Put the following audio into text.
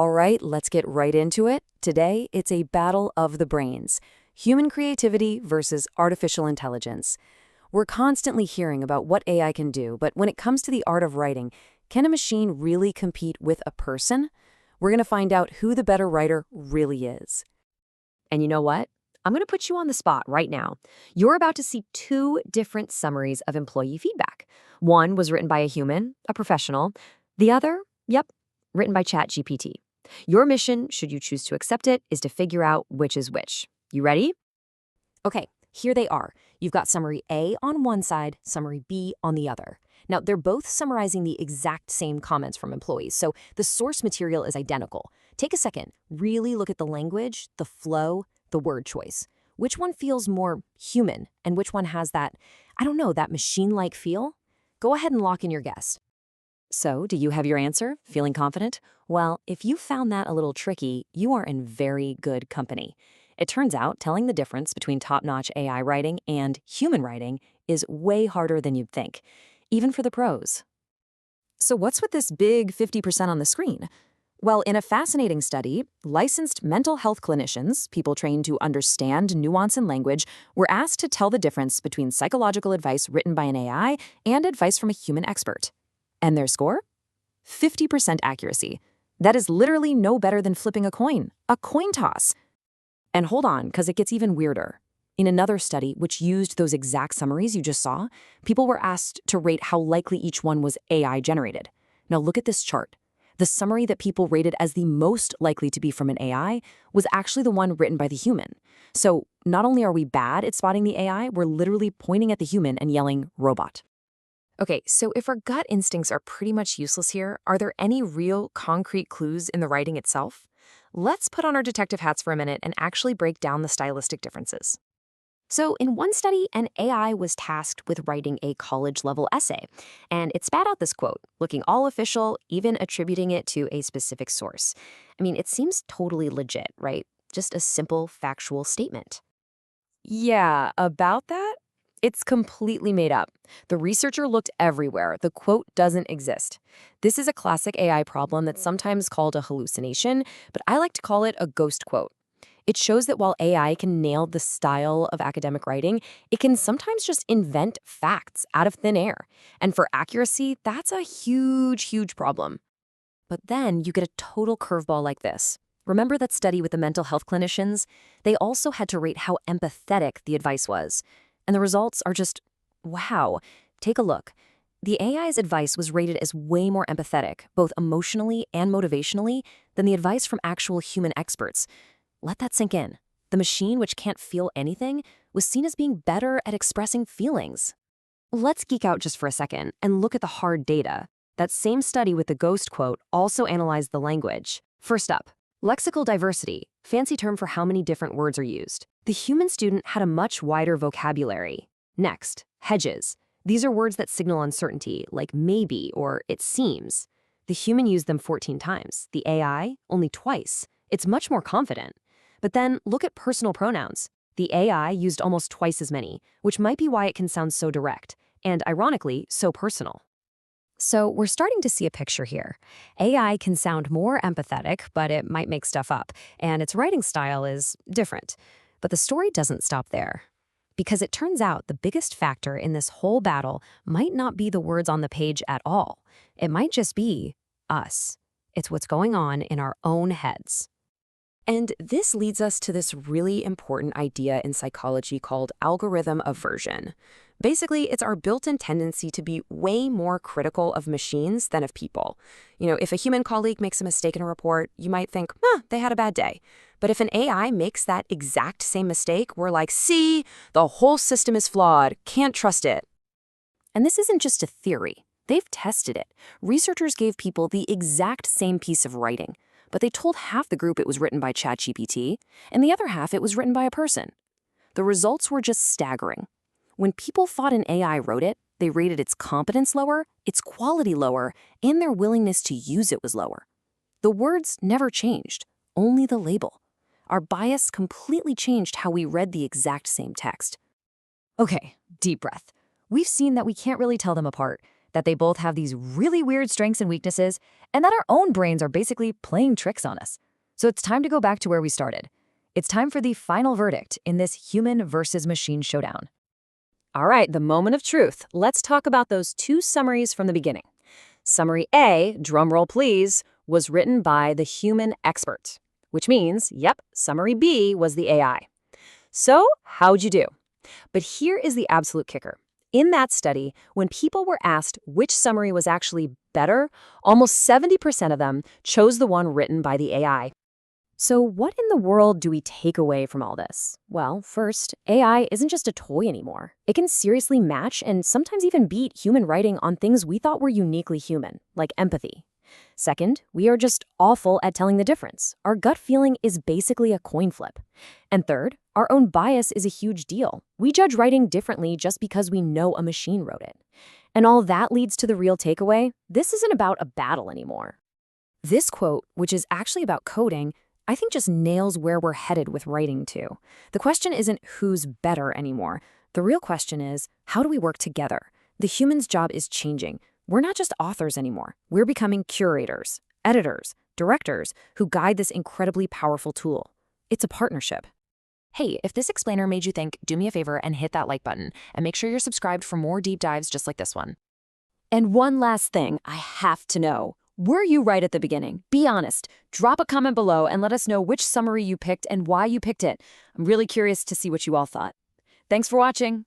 All right, let's get right into it. Today, it's a battle of the brains. Human creativity versus artificial intelligence. We're constantly hearing about what AI can do, but when it comes to the art of writing, can a machine really compete with a person? We're going to find out who the better writer really is. And you know what? I'm going to put you on the spot right now. You're about to see two different summaries of employee feedback. One was written by a human, a professional. The other, written by ChatGPT. Your mission, should you choose to accept it, is to figure out which is which. You ready? Okay, here they are. You've got summary A on one side, summary B on the other. Now, they're both summarizing the exact same comments from employees, so the source material is identical. Take a second, really look at the language, the flow, the word choice. Which one feels more human, and which one has that, that machine-like feel? Go ahead and lock in your guess. So, do you have your answer? Feeling confident? Well, if you found that a little tricky, you are in very good company. It turns out telling the difference between top-notch AI writing and human writing is way harder than you'd think, even for the pros. So what's with this big 50% on the screen? Well, in a fascinating study, licensed mental health clinicians, people trained to understand nuance in language, were asked to tell the difference between psychological advice written by an AI and advice from a human expert. And their score? 50% accuracy. That is literally no better than flipping a coin toss. And hold on, because it gets even weirder. In another study, which used those exact summaries you just saw, people were asked to rate how likely each one was AI generated. Now look at this chart. The summary that people rated as the most likely to be from an AI was actually the one written by the human. So not only are we bad at spotting the AI, we're literally pointing at the human and yelling, robot. Okay, so if our gut instincts are pretty much useless here, are there any real concrete clues in the writing itself? Let's put on our detective hats for a minute and actually break down the stylistic differences. So in one study, an AI was tasked with writing a college-level essay, and it spat out this quote, looking all official, even attributing it to a specific source. I mean, it seems totally legit, right? Just a simple, factual statement. Yeah, about that? It's completely made up. The researcher looked everywhere. The quote doesn't exist. This is a classic AI problem that's sometimes called a hallucination, but I like to call it a ghost quote. It shows that while AI can nail the style of academic writing, it can sometimes just invent facts out of thin air. And for accuracy, that's a huge, huge problem. But then you get a total curveball like this. Remember that study with the mental health clinicians? They also had to rate how empathetic the advice was. And the results are just, wow. Take a look. The AI's advice was rated as way more empathetic, both emotionally and motivationally, than the advice from actual human experts. Let that sink in. The machine, which can't feel anything, was seen as being better at expressing feelings. Let's geek out just for a second and look at the hard data. That same study with the ghost quote also analyzed the language. First up, lexical diversity, fancy term for how many different words are used. The human student had a much wider vocabulary. Next, hedges. These are words that signal uncertainty, like maybe or it seems. The human used them 14 times, the AI only twice. It's much more confident. But then look at personal pronouns. The AI used almost twice as many, which might be why it can sound so direct, and ironically, so personal. So we're starting to see a picture here. AI can sound more empathetic, but it might make stuff up, and its writing style is different. But the story doesn't stop there. Because it turns out the biggest factor in this whole battle might not be the words on the page at all. It might just be us. It's what's going on in our own heads. And this leads us to this really important idea in psychology called algorithm aversion. Basically, it's our built-in tendency to be way more critical of machines than of people. If a human colleague makes a mistake in a report, you might think, they had a bad day. But if an AI makes that exact same mistake, we're like, see, the whole system is flawed, can't trust it. And this isn't just a theory. They've tested it. Researchers gave people the exact same piece of writing, but they told half the group it was written by ChatGPT, and the other half it was written by a person. The results were just staggering. When people thought an AI wrote it, they rated its competence lower, its quality lower, and their willingness to use it was lower. The words never changed, only the label. Our bias completely changed how we read the exact same text. Okay, deep breath. We've seen that we can't really tell them apart. that they both have these really weird strengths and weaknesses, and that our own brains are basically playing tricks on us. So it's time to go back to where we started. It's time for the final verdict in this human versus machine showdown. All right, the moment of truth. Let's talk about those two summaries from the beginning. Summary A, drumroll please, was written by the human expert, which means, yep, summary B was the AI. So, how'd you do? But here is the absolute kicker. In that study, when people were asked which summary was actually better, almost 70% of them chose the one written by the AI. So what in the world do we take away from all this? Well, first, AI isn't just a toy anymore. It can seriously match and sometimes even beat human writing on things we thought were uniquely human, like empathy. Second, we are just awful at telling the difference. Our gut feeling is basically a coin flip. And third, our own bias is a huge deal. We judge writing differently just because we know a machine wrote it. And all that leads to the real takeaway. This isn't about a battle anymore. This quote, which is actually about coding, I think just nails where we're headed with writing too. The question isn't who's better anymore. The real question is, how do we work together? The human's job is changing. We're not just authors anymore. We're becoming curators, editors, directors who guide this incredibly powerful tool. It's a partnership. Hey, if this explainer made you think, do me a favor and hit that like button, and make sure you're subscribed for more deep dives just like this one. And one last thing I have to know. Were you right at the beginning? Be honest. Drop a comment below and let us know which summary you picked and why you picked it. I'm really curious to see what you all thought. Thanks for watching.